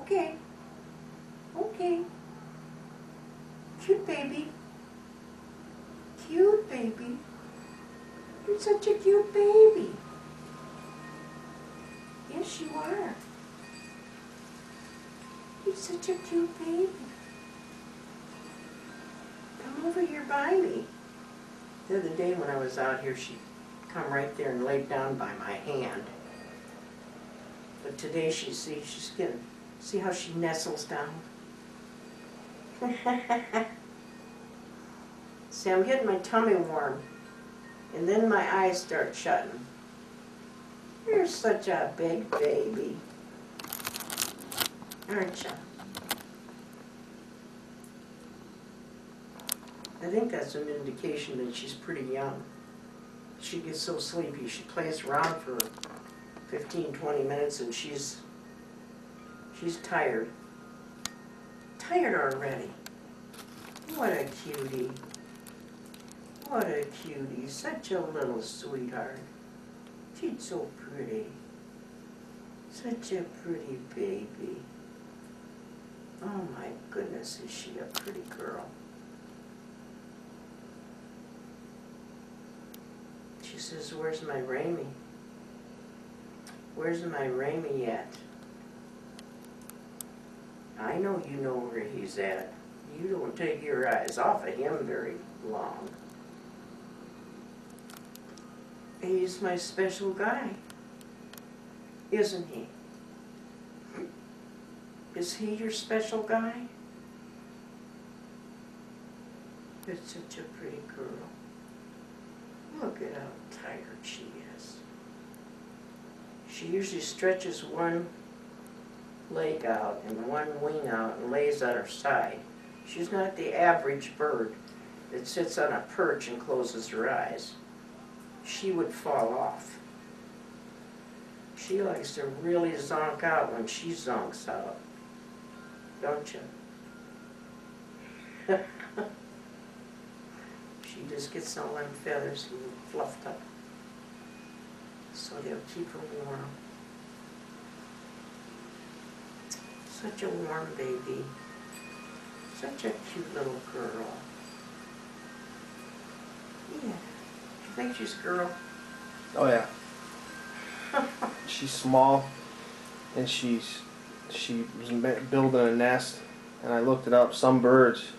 Okay. Okay. Cute baby. Cute baby. You're such a cute baby. Yes, you are. You're such a cute baby. Come over here by me. The other day when I was out here, she come right there and laid down by my hand. But today she's getting, see how she nestles down? See, I'm getting my tummy warm, and then my eyes start shutting. You're such a big baby, aren't you? I think that's an indication that she's pretty young. She gets so sleepy. She plays around for 15, 20 minutes and she's tired. Tired already. What a cutie. What a cutie. Such a little sweetheart. She's so pretty. Such a pretty baby. Oh my goodness, is she a pretty girl. She says, where's my Ramy? Where's my Ramy at? I know you know where he's at. You don't take your eyes off of him very long. He's my special guy, isn't he? Is he your special guy? It's such a pretty girl. Look at how tired she is. She usually stretches one leg out and one wing out and lays on her side. She's not the average bird that sits on a perch and closes her eyes. She would fall off. She likes to really zonk out when she zonks out. Don't you? She just gets all them feathers fluffed up. So they'll keep her warm. Such a warm baby. Such a cute little girl. Yeah. You think she's a girl? Oh yeah. She's small, and she was building a nest, and I looked it up. Some birds,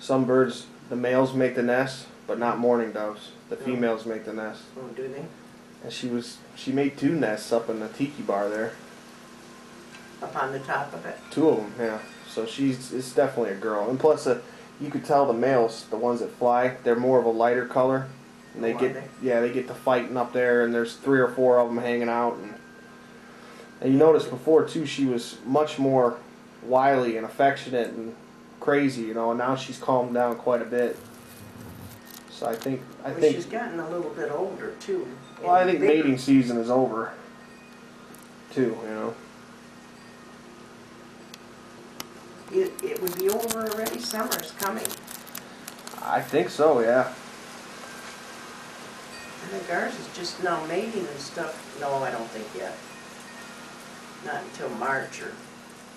the males make the nest, but not mourning doves. The females make the nest. Oh, do they? And she made 2 nests up in the tiki bar there. Up on the top of it? 2 of them, yeah. So it's definitely a girl. And plus, you could tell the males, the ones that fly, they're more of a lighter color. And they get to fighting up there, and there's 3 or 4 of them hanging out. And you noticed before too, she was much more wily and affectionate and crazy, you know. And now she's calmed down quite a bit. So I think she's gotten a little bit older too. Well, I think mating season is over too, you know. It would be over already. Summer's coming. I think so, yeah. I think ours is just now mating and stuff. No, I don't think yet. Not until March or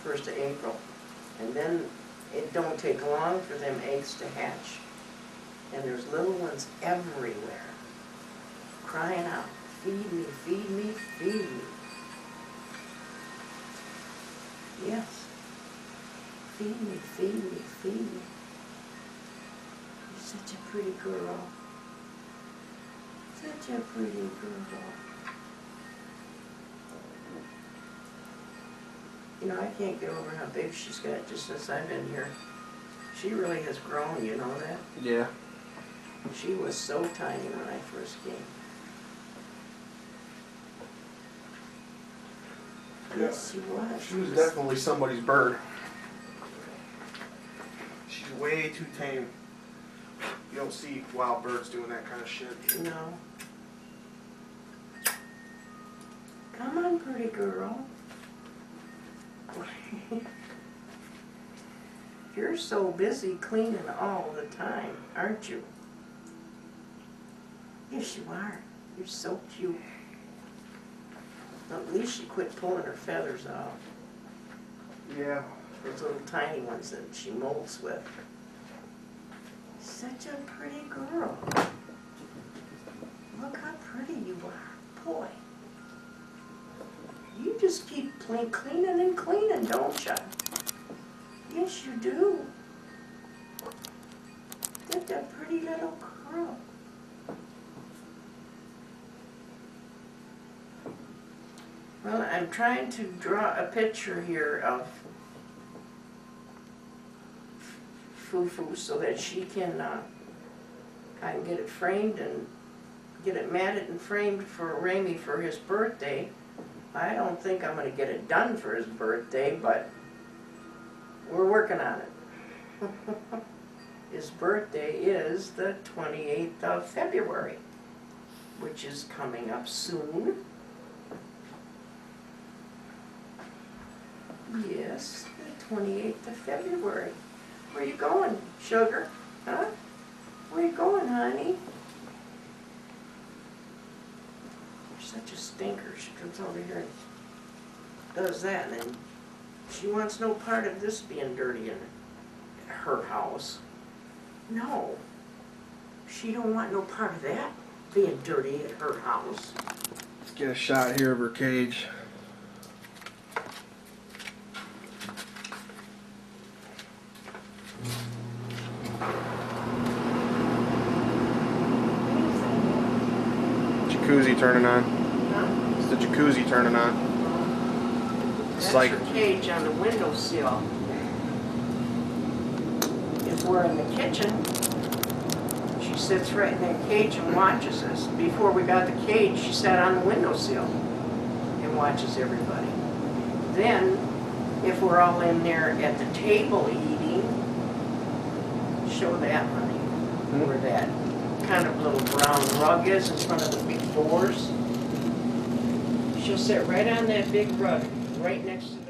1st of April. And then it don't take long for them eggs to hatch. And there's little ones everywhere, crying out, feed me, feed me, feed me. Yes. Feed me, feed me, feed me. You're such a pretty girl. Such a pretty girl. You know, I can't get over how big she's got just since I've been here. She really has grown, you know that? Yeah. She was so tiny when I first came. Yes, she was. She was definitely somebody's bird. She's way too tame. You don't see wild birds doing that kind of shit. No. Come on, pretty girl. You're so busy cleaning all the time, aren't you? Yes, you are. You're so cute. At least she quit pulling her feathers off. Yeah. Those little tiny ones that she molds with. Such a pretty girl. Look how pretty you are. Boy. You just keep cleaning and cleaning, don't you? Yes, you do. That's a pretty little girl. Well, I'm trying to draw a picture here of Fufu so that she can, I can get it framed and get it matted and framed for Ramey for his birthday. I don't think I'm going to get it done for his birthday, but we're working on it. His birthday is the 28th of February, which is coming up soon. Yes, the 28th of February. Where you going, sugar? Huh? Where you going, honey? You're such a stinker. She comes over here and does that, and then she wants no part of this being dirty in her house. No. She don't want no part of that being dirty at her house. Let's get a shot here of her cage. Jacuzzi turning on. Huh? It's the jacuzzi turning on. That's Like her cage on the windowsill. If we're in the kitchen, she sits right in that cage and watches us. Before we got the cage, she sat on the windowsill and watches everybody. Then, if we're all in there at the table eating, show that, honey, where that kind of little brown rug is in front of the big doors. She'll sit right on that big rug, right next to